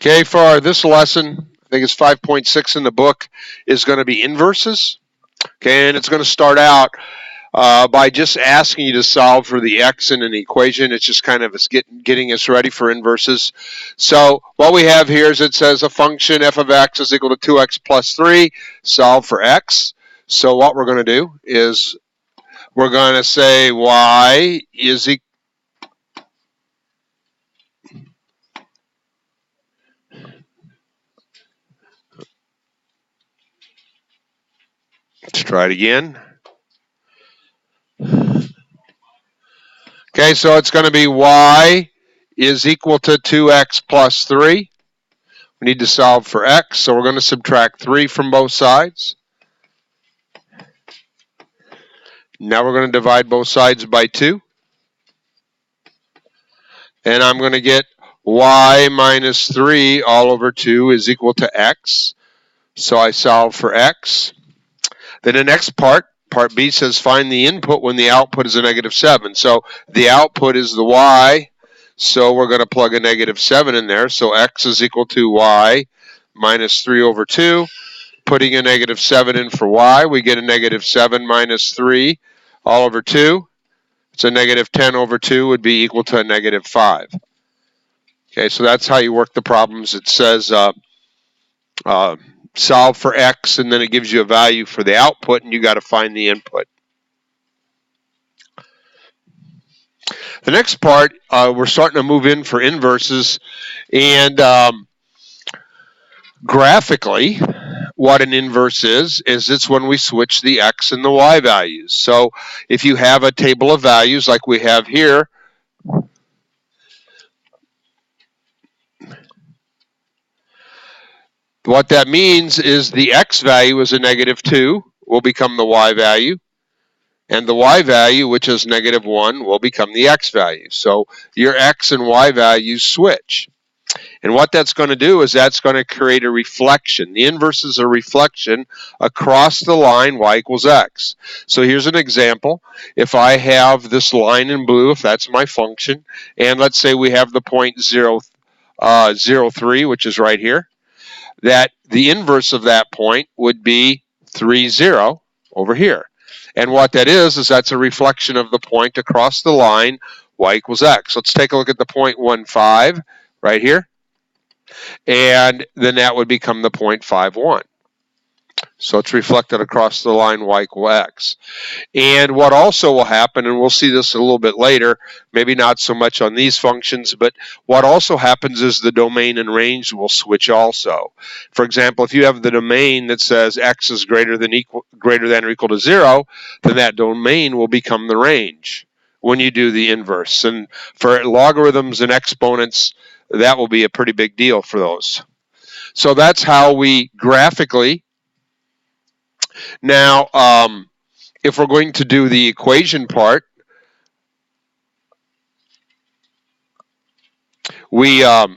Okay, for this lesson, I think it's 5.6 in the book, is going to be inverses. Okay, and it's going to start out by just asking you to solve for the x in an equation. It's just kind of getting us ready for inverses. So what we have here is it says a function f of x is equal to 2x plus 3. Solve for x. So what we're going to do is we're going to say y is equal. Let's try it again. Okay, so it's going to be y is equal to 2x plus 3. We need to solve for x, so we're going to subtract 3 from both sides. Now we're going to divide both sides by 2. And I'm going to get y minus 3 all over 2 is equal to x. So I solve for x. Then the next part, part B, says find the input when the output is a negative 7. So the output is the y. So we're going to plug a negative 7 in there. So x is equal to y minus 3 over 2. Putting a negative 7 in for y, we get a negative 7 minus 3 all over 2. It's a negative 10 over 2 would be equal to a negative 5. Okay, so that's how you work the problems. It says solve for x, and then it gives you a value for the output, and you got to find the input. The next part, we're starting to move in for inverses, and graphically, what an inverse is it's when we switch the x and the y values. So if you have a table of values like we have here, what that means is the x value is a negative 2 will become the y value, and the y value, which is negative 1, will become the x value. So your x and y values switch. And what that's going to do is that's going to create a reflection. The inverse is a reflection across the line y equals x. So here's an example. If I have this line in blue, if that's my function, and let's say we have the point 0, 3, which is right here, that the inverse of that point would be 3, 0 over here. And what that is that's a reflection of the point across the line y equals x. Let's take a look at the point 1, 5 right here. And then that would become the 0.51. So it's reflected across the line y equals x. And what also will happen, and we'll see this a little bit later, maybe not so much on these functions, but what also happens is the domain and range will switch also. For example, if you have the domain that says x is greater than or equal to 0, then that domain will become the range when you do the inverse. And for logarithms and exponents, that will be a pretty big deal for those. So that's how we graphically. Now, if we're going to do the equation part, what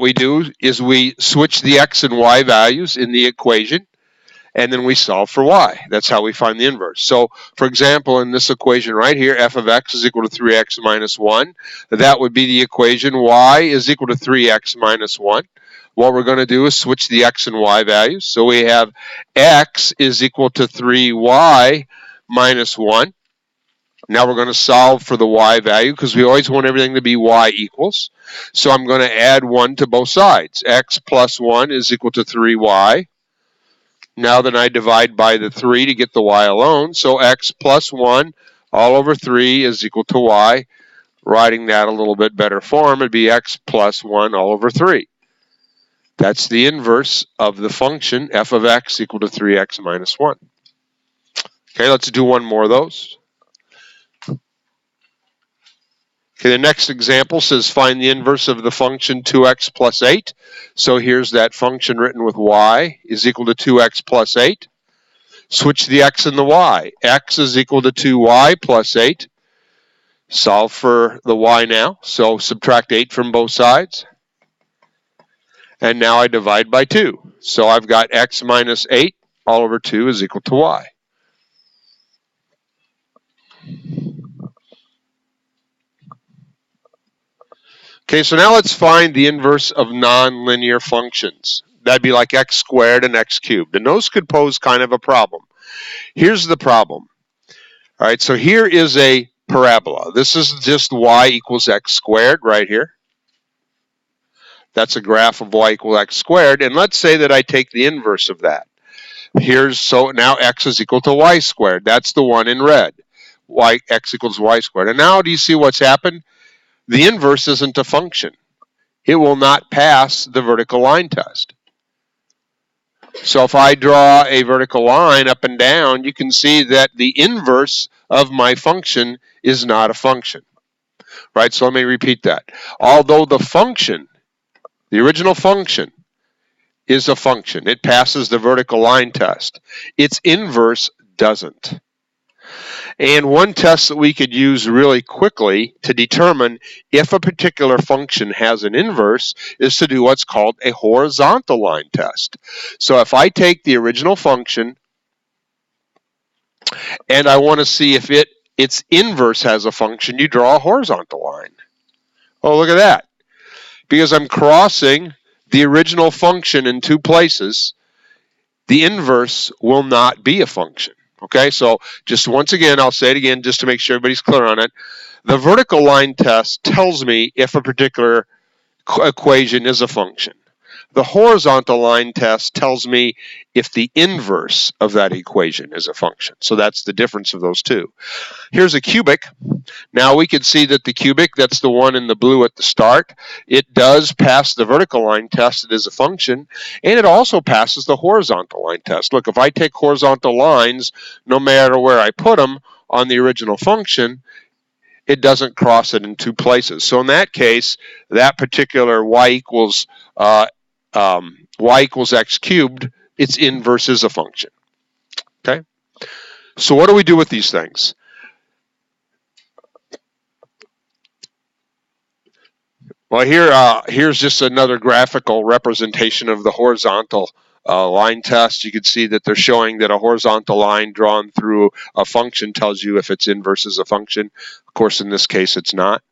we do is we switch the x and y values in the equation, and then we solve for y. That's how we find the inverse. So, for example, in this equation right here, f of x is equal to 3x minus 1. That would be the equation y is equal to 3x minus 1. What we're going to do is switch the x and y values. So we have x is equal to 3y minus 1. Now we're going to solve for the y value because we always want everything to be y equals. So I'm going to add 1 to both sides. X plus 1 is equal to 3y. Now then I divide by the 3 to get the y alone. So x plus 1 all over 3 is equal to y. Writing that a little bit better form, it'd be x plus 1 all over 3. That's the inverse of the function f of x equal to 3x minus 1. Okay, let's do one more of those. Okay, the next example says find the inverse of the function 2x plus 8. So here's that function written with y is equal to 2x plus 8. Switch the x and the y. X is equal to 2y plus 8. Solve for the y now. So subtract 8 from both sides. And now I divide by 2. So I've got x minus 8 all over 2 is equal to y. Okay, so now let's find the inverse of nonlinear functions. That'd be like x squared and x cubed. And those could pose kind of a problem. Here's the problem. All right, so here is a parabola. This is just y equals x squared right here. That's a graph of y equals x squared. And let's say that I take the inverse of that. So now x is equal to y squared. That's the one in red. X equals y squared. And now do you see what's happened? The inverse isn't a function. It will not pass the vertical line test. So if I draw a vertical line up and down, you can see that the inverse of my function is not a function. Right? So let me repeat that. Although the function, the original function, is a function, it passes the vertical line test, its inverse doesn't. And one test that we could use really quickly to determine if a particular function has an inverse is to do what's called a horizontal line test. So if I take the original function and I want to see if its inverse has a function, you draw a horizontal line. Oh, look at that. Because I'm crossing the original function in two places, the inverse will not be a function. Okay, so just once again, I'll say it again just to make sure everybody's clear on it. The vertical line test tells me if a particular equation is a function. The horizontal line test tells me if the inverse of that equation is a function. So that's the difference of those two. Here's a cubic. Now we can see that the cubic, that's the one in the blue at the start, it does pass the vertical line test. It is a function, and it also passes the horizontal line test. Look, if I take horizontal lines, no matter where I put them on the original function, it doesn't cross it in two places. So in that case, that particular y equals x cubed, its inverse is a function. Okay? So what do we do with these things? Well, here's just another graphical representation of the horizontal line test. You can see that they're showing that a horizontal line drawn through a function tells you if its inverse is a function. Of course, in this case, it's not.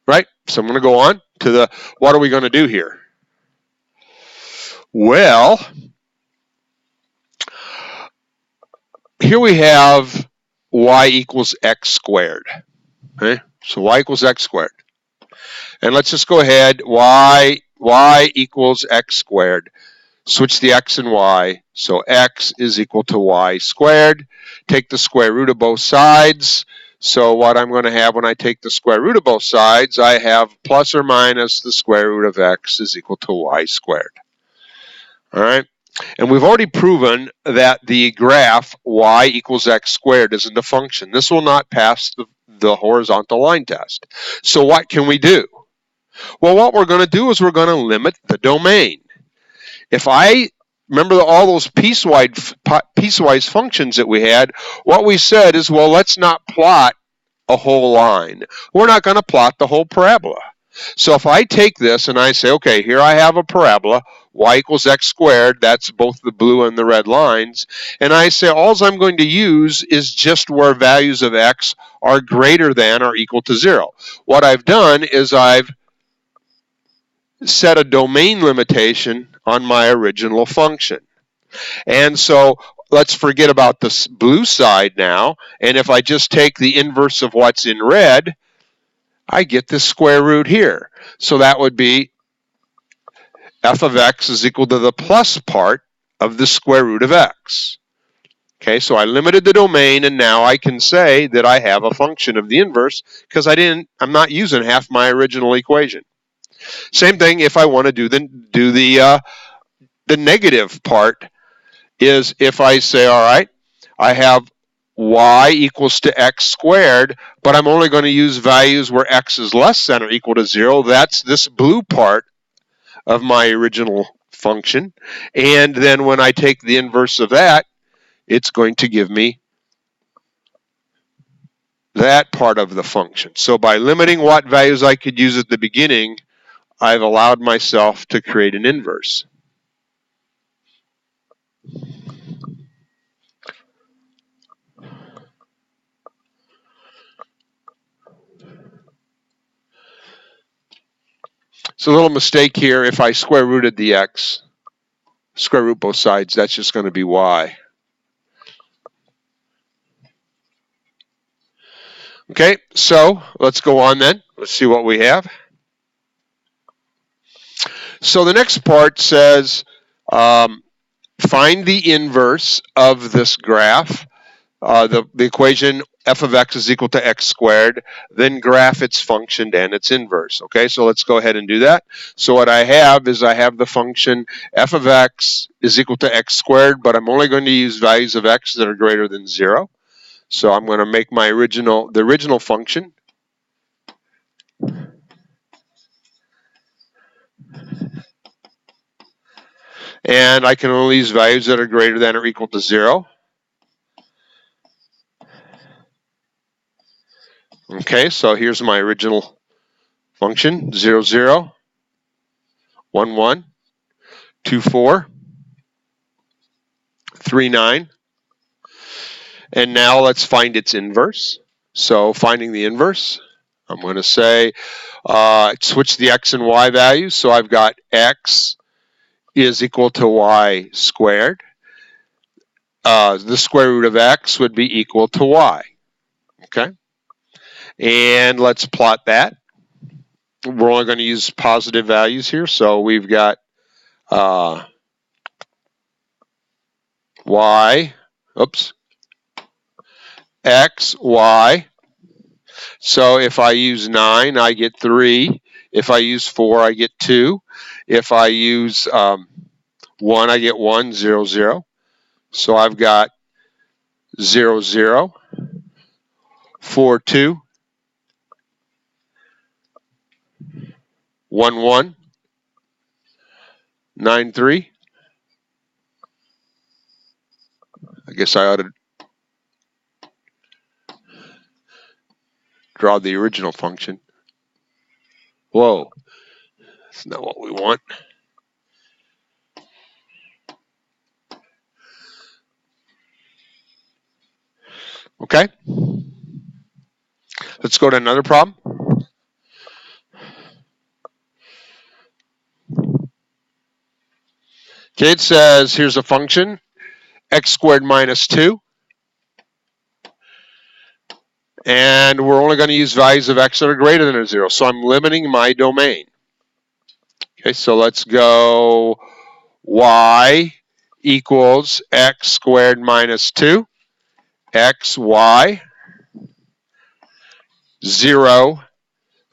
Right? So I'm going to go on to what are we going to do here? Well, here we have y equals x squared. Okay? So y equals x squared. And let's just go ahead, y equals x squared. Switch the x and y, so x is equal to y squared. Take the square root of both sides. So what I'm going to have when I take the square root of both sides, I have plus or minus the square root of x is equal to y squared. All right? And we've already proven that the graph y equals x squared isn't a function. This will not pass the horizontal line test. So what can we do? Well, what we're going to do is we're going to limit the domain. If I remember all those piecewise functions that we had, what we said is, well, let's not plot a whole line. We're not going to plot the whole parabola. So if I take this and I say, okay, here I have a parabola, y equals x squared, that's both the blue and the red lines, and I say all I'm going to use is just where values of x are greater than or equal to 0. What I've done is I've set a domain limitation on my original function. And so let's forget about this blue side now, and if I just take the inverse of what's in red, I get this square root here. So that would be f of x is equal to the plus part of the square root of x. Okay, so I limited the domain, and now I can say that I have a function of the inverse because I'm not using half my original equation. Same thing if I want to do the negative part is if I say, all right, I have y equals to x squared, but I'm only going to use values where x is less than or equal to 0. That's this blue part of my original function. And then when I take the inverse of that, it's going to give me that part of the function. So by limiting what values I could use at the beginning, I've allowed myself to create an inverse. It's a little mistake here. If I square rooted the x, square root both sides, that's just going to be y. Okay, so let's go on then. Let's see what we have. So the next part says, find the inverse of this graph. The equation f of x is equal to x squared, then graph its function and its inverse. Okay, so let's go ahead and do that. So what I have is I have the function f of x is equal to x squared, but I'm only going to use values of x that are greater than 0. So I'm going to make my the original function. And I can only use values that are greater than or equal to 0. Okay, so here's my original function, 0, 0, 1, 1, 2, 4, 3, 9. And now let's find its inverse. So finding the inverse, I'm going to say, switch the x and y values. So I've got x is equal to y squared. The square root of x would be equal to y. Okay? And let's plot that. We're only going to use positive values here. So we've got y, x, y. So if I use 9, I get 3. If I use 4, I get 2. If I use 1, I get 1, 0, 0. So I've got 0, 0, 4, 2, 1, 1, 9, 3. I guess I ought to draw the original function. Whoa, that's not what we want. Okay, let's go to another problem. Okay, it says here's a function, x squared minus 2. And we're only going to use values of x that are greater than or 0. So I'm limiting my domain. Okay, so let's go y equals x squared minus 2, x, y, 0,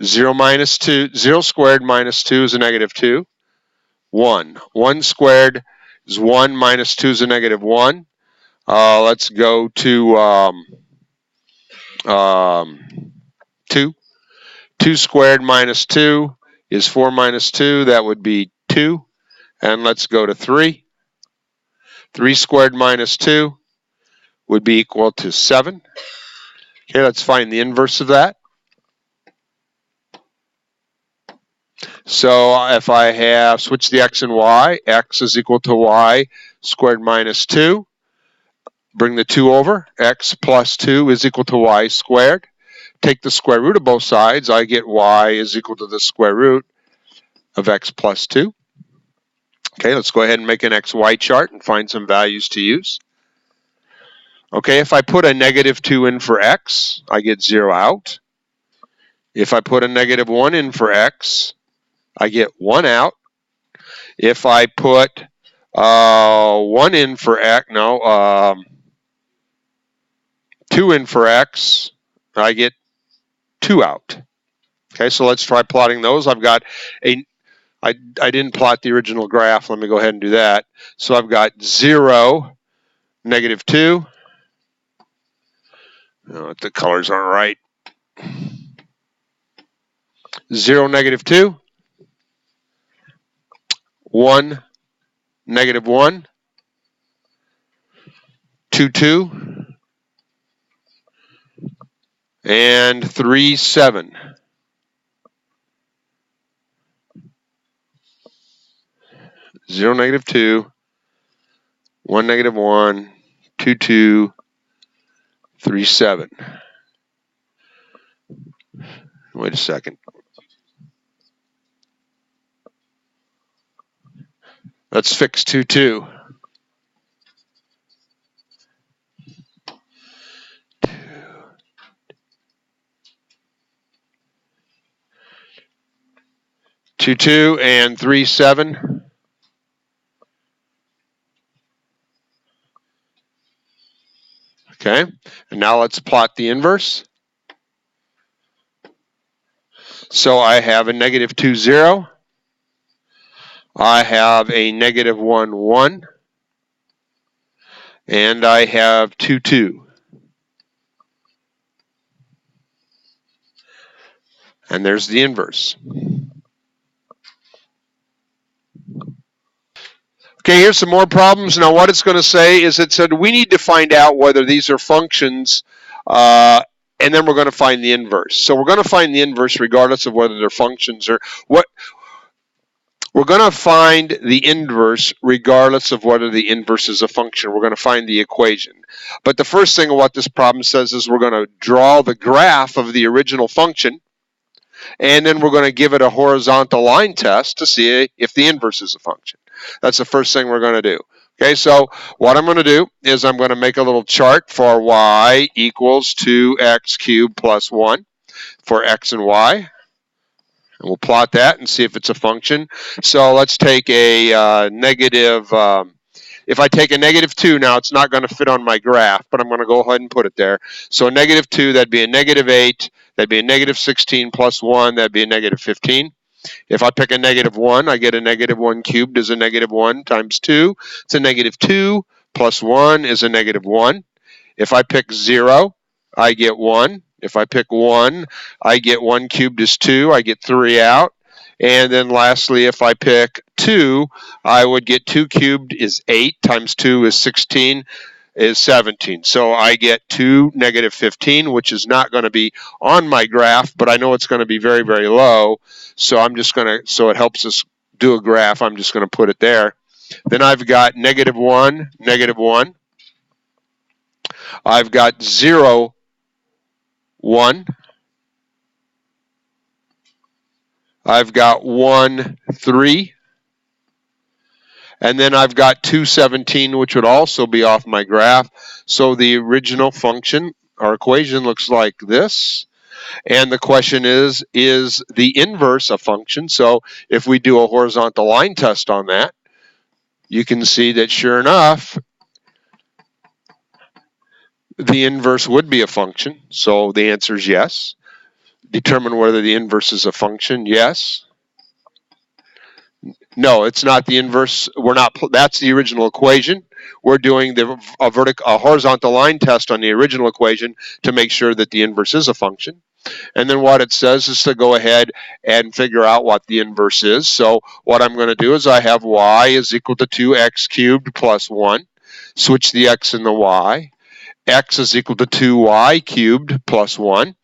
0 minus 2, 0 squared minus 2 is a negative 2, 1. 1 squared is 1 minus 2 is a negative 1. Let's go to 2. 2 squared minus 2 is 4 minus 2. That would be 2. And let's go to 3. 3 squared minus 2 would be equal to 7. Okay, let's find the inverse of that. So if I have switch the x and y, x is equal to y squared minus 2. Bring the 2 over. X plus 2 is equal to y squared. Take the square root of both sides. I get y is equal to the square root of x plus 2. Okay, let's go ahead and make an xy chart and find some values to use. Okay, if I put a negative 2 in for x, I get 0 out. If I put a negative 1 in for x, I get 1 out. If I put 1 in for x, 2 in for x, I get 2 out. Okay, so let's try plotting those. I've got I didn't plot the original graph. Let me go ahead and do that. So I've got 0, negative 2. Oh, the colors aren't right. 0, negative 2. 1, negative 1. 2, 2. And 3, 7. 0, negative 2. 1, negative 1. 2, 2. 3, 7. Wait a second. Let's fix 2, 2. Two, 2 and 3, 7. Okay, and now let's plot the inverse. So I have a negative 2, 0. I have a negative 1, 1. And I have 2, 2. And there's the inverse. Okay, here's some more problems. Now what it's going to say is it said we need to find out whether these are functions, and then we're going to find the inverse. So we're going to find the inverse regardless of whether they're functions or what. We're going to find the inverse regardless of whether the inverse is a function. We're going to find the equation. But the first thing what this problem says is we're going to draw the graph of the original function, and then we're going to give it a horizontal line test to see if the inverse is a function. That's the first thing we're going to do. Okay, so what I'm going to do is I'm going to make a little chart for y equals 2x cubed plus 1 for x and y. And we'll plot that and see if it's a function. So let's take a negative, if I take a negative 2, now it's not going to fit on my graph, but I'm going to go ahead and put it there. So a negative 2, that'd be a negative 8, that'd be a negative 16 plus 1, that'd be a negative 15. If I pick a negative 1, I get a negative 1 cubed is a negative 1 times 2. It's a negative 2 plus 1 is a negative 1. If I pick 0, I get 1. If I pick 1, I get 1 cubed is 2. I get 3 out. And then lastly, if I pick 2, I would get 2 cubed is 8 times 2 is 16 is 17. So I get 2 negative 15, which is not going to be on my graph, but I know it's going to be very, very low. So I'm just going to, so it helps us do a graph, I'm just going to put it there. Then I've got negative 1, negative 1. I've got 0, 1. I've got 1, 3. And then I've got 217, which would also be off my graph. So the original function, our equation looks like this. And the question is the inverse a function? So if we do a horizontal line test on that, you can see that sure enough, the inverse would be a function. So the answer is yes. Determine whether the inverse is a function. Yes. No, it's not the inverse. We're not. That's the original equation. We're doing a horizontal line test on the original equation to make sure that the inverse is a function. And then what it says is to go ahead and figure out what the inverse is. So what I'm going to do is I have y is equal to 2x cubed plus 1. Switch the x and the y. X is equal to 2y cubed plus 1.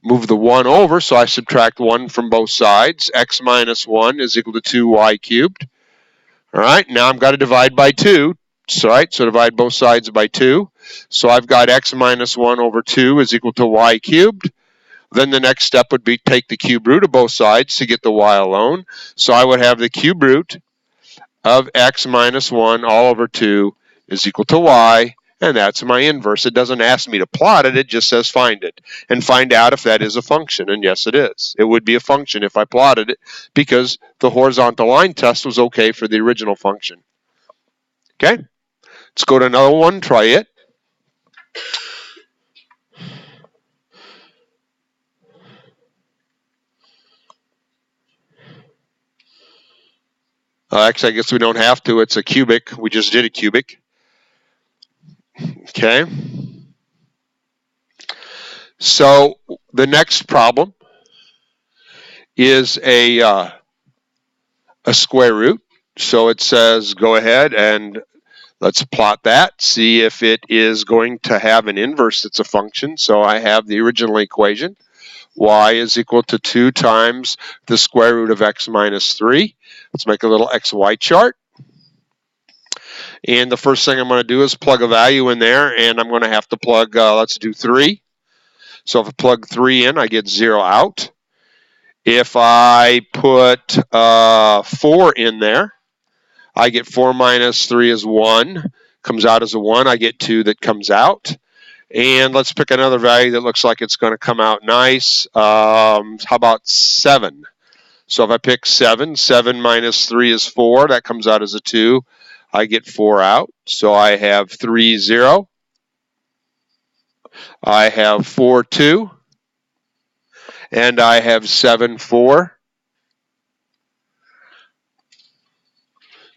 Move the 1 over, so I subtract 1 from both sides. X minus 1 is equal to 2y cubed. All right, now I've got to divide by 2. So divide both sides by 2. So I've got x minus 1 over 2 is equal to y cubed. Then the next step would be take the cube root of both sides to get the y alone. So I would have the cube root of x minus 1 all over 2 is equal to y. And that's my inverse. It doesn't ask me to plot it, it just says find it. And find out if that is a function. And yes, it is. It would be a function if I plotted it because the horizontal line test was okay for the original function. Okay, let's go to another one, try it. Actually, I guess we don't have to. It's a cubic. We just did a cubic. Okay. So the next problem is a square root. So it says go ahead and let's plot that, see if it is going to have an inverse that's a function. So I have the original equation. Y is equal to 2 times the square root of x minus 3. Let's make a little xy chart. And the first thing I'm going to do is plug a value in there, and I'm going to have to plug, let's do 3. So if I plug 3 in, I get 0 out. If I put 4 in there, I get 4 minus 3 is 1. Comes out as a 1. I get 2 that comes out. And let's pick another value that looks like it's going to come out nice. How about 7? So if I pick 7, 7 minus 3 is 4. That comes out as a 2. I get 4 out. So I have 3, 0. I have 4, 2. And I have 7, 4.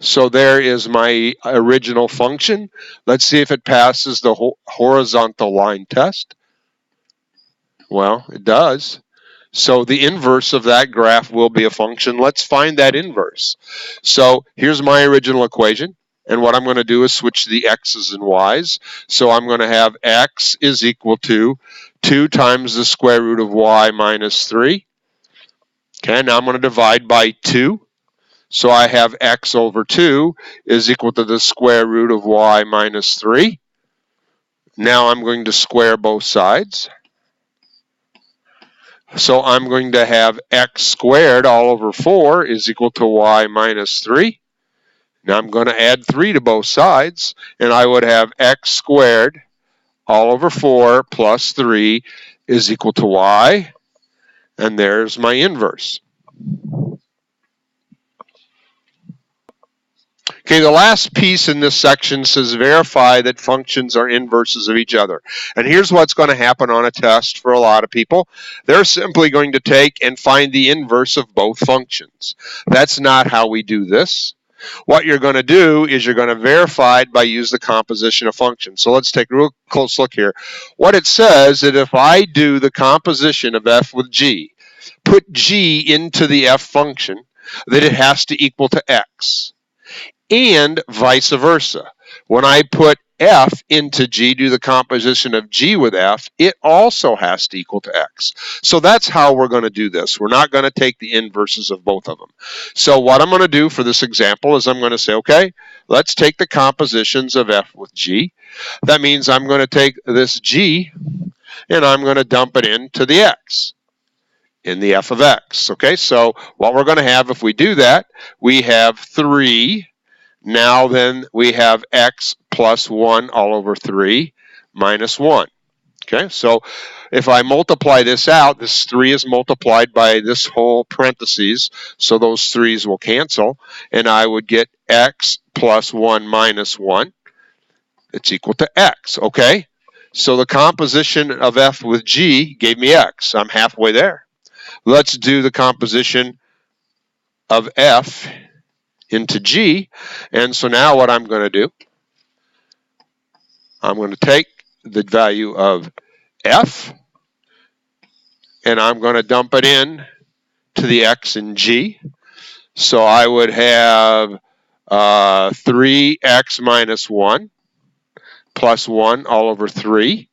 So there is my original function. Let's see if it passes the horizontal line test. Well, it does. So the inverse of that graph will be a function. Let's find that inverse. So here's my original equation. And what I'm going to do is switch the x's and y's. So I'm going to have x is equal to 2 times the square root of y minus 3. Okay, now I'm going to divide by 2. So I have x over 2 is equal to the square root of y minus 3. Now I'm going to square both sides. So I'm going to have x squared all over 4 is equal to y minus 3. Now I'm going to add 3 to both sides, and I would have x squared all over 4 plus 3 is equal to y. And there's my inverse. Okay, the last piece in this section says verify that functions are inverses of each other. And here's what's going to happen on a test for a lot of people. They're simply going to take and find the inverse of both functions. That's not how we do this. What you're going to do is you're going to verify it by using the composition of functions. So let's take a real close look here. What it says is that if I do the composition of f with g, put g into the f function, that it has to equal to x. And vice versa. When I put f into g, do the composition of g with f, it also has to equal to x. So that's how we're going to do this. We're not going to take the inverses of both of them. So what I'm going to do for this example is I'm going to say, okay, let's take the compositions of f with g. That means I'm going to take this g and I'm going to dump it into the x in the f of x. Okay, so what we're going to have if we do that, we have 3. Now then we have x plus 1 all over 3 minus 1. Okay, so if I multiply this out, this 3 is multiplied by this whole parentheses, so those 3's will cancel, and I would get x plus 1 minus 1. It's equal to x, okay? So the composition of f with g gave me x. I'm halfway there. Let's do the composition of f into g, and so now what I'm going to do, I'm going to take the value of f and I'm going to dump it in to the x in g. So I would have 3x minus 1 plus 1 all over 3.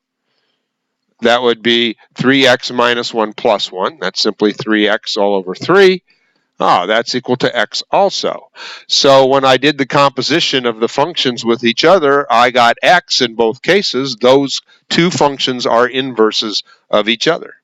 That would be 3x minus 1 plus 1. That's simply 3x all over 3. That's equal to x also. So when I did the composition of the functions with each other, I got x in both cases. Those two functions are inverses of each other.